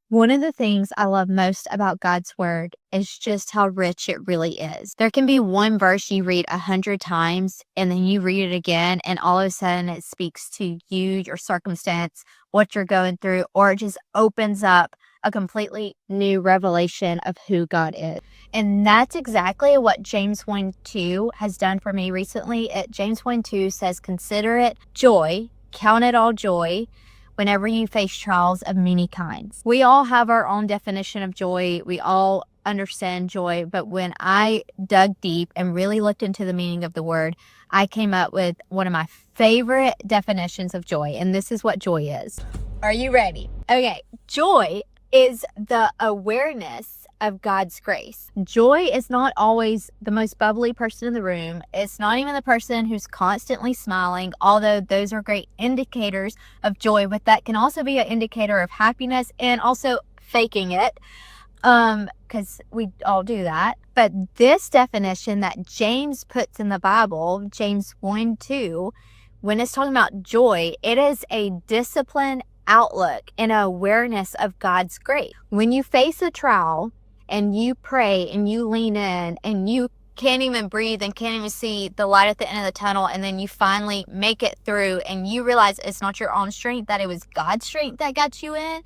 One of the things I love most about God's word is just how rich it really is. There can be one verse you read 100 times and then you read it again, and all of a sudden it speaks to you, your circumstance, what you're going through, or it just opens up a completely new revelation of who God is. And that's exactly what James 1 2 has done for me recently. James 1 2 says, "Consider it joy, count it all joy whenever you face trials of many kinds." We all have our own definition of joy. We all understand joy. But when I dug deep and really looked into the meaning of the word, I came up with one of my favorite definitions of joy. And this is what joy is. Are you ready? Okay. Joy is the awareness of God's grace. Joy is not always the most bubbly person in the room. It's not even the person who's constantly smiling, although those are great indicators of joy, but that can also be an indicator of happiness and also faking it, because we all do that. But this definition that James puts in the Bible, James 1 2, when it's talking about joy, it is a disciplined outlook and awareness of God's grace. When you face a trial and you pray and you lean in and you can't even breathe and can't even see the light at the end of the tunnel, and then you finally make it through and you realize it's not your own strength, that it was God's strength that got you in,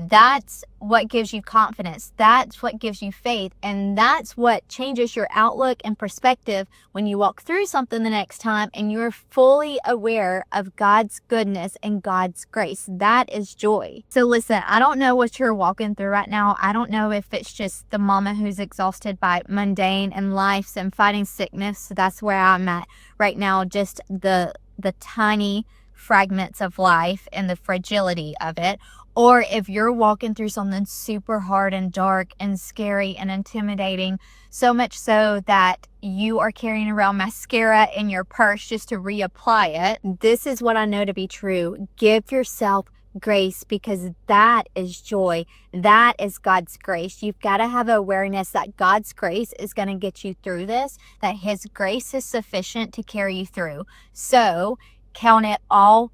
that's what gives you confidence. That's what gives you faith. And that's what changes your outlook and perspective when you walk through something the next time and you're fully aware of God's goodness and God's grace. That is joy. So listen, I don't know what you're walking through right now. I don't know if it's just the mama who's exhausted by mundane and life and fighting sickness. That's where I'm at right now. Just the tiny fragments of life and the fragility of it. Or if you're walking through something super hard and dark and scary and intimidating, so much so that you are carrying around mascara in your purse just to reapply it, this is what I know to be true. Give yourself grace, because that is joy. That is God's grace. You've got to have awareness that God's grace is going to get you through this, that His grace is sufficient to carry you through. So count it all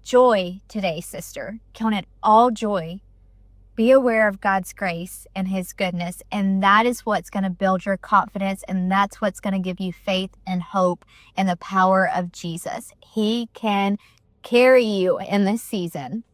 joy today, sister. Count it all joy. Be aware of God's grace and His goodness, and that is what's going to build your confidence, and that's what's going to give you faith and hope in the power of Jesus. He can carry you in this season.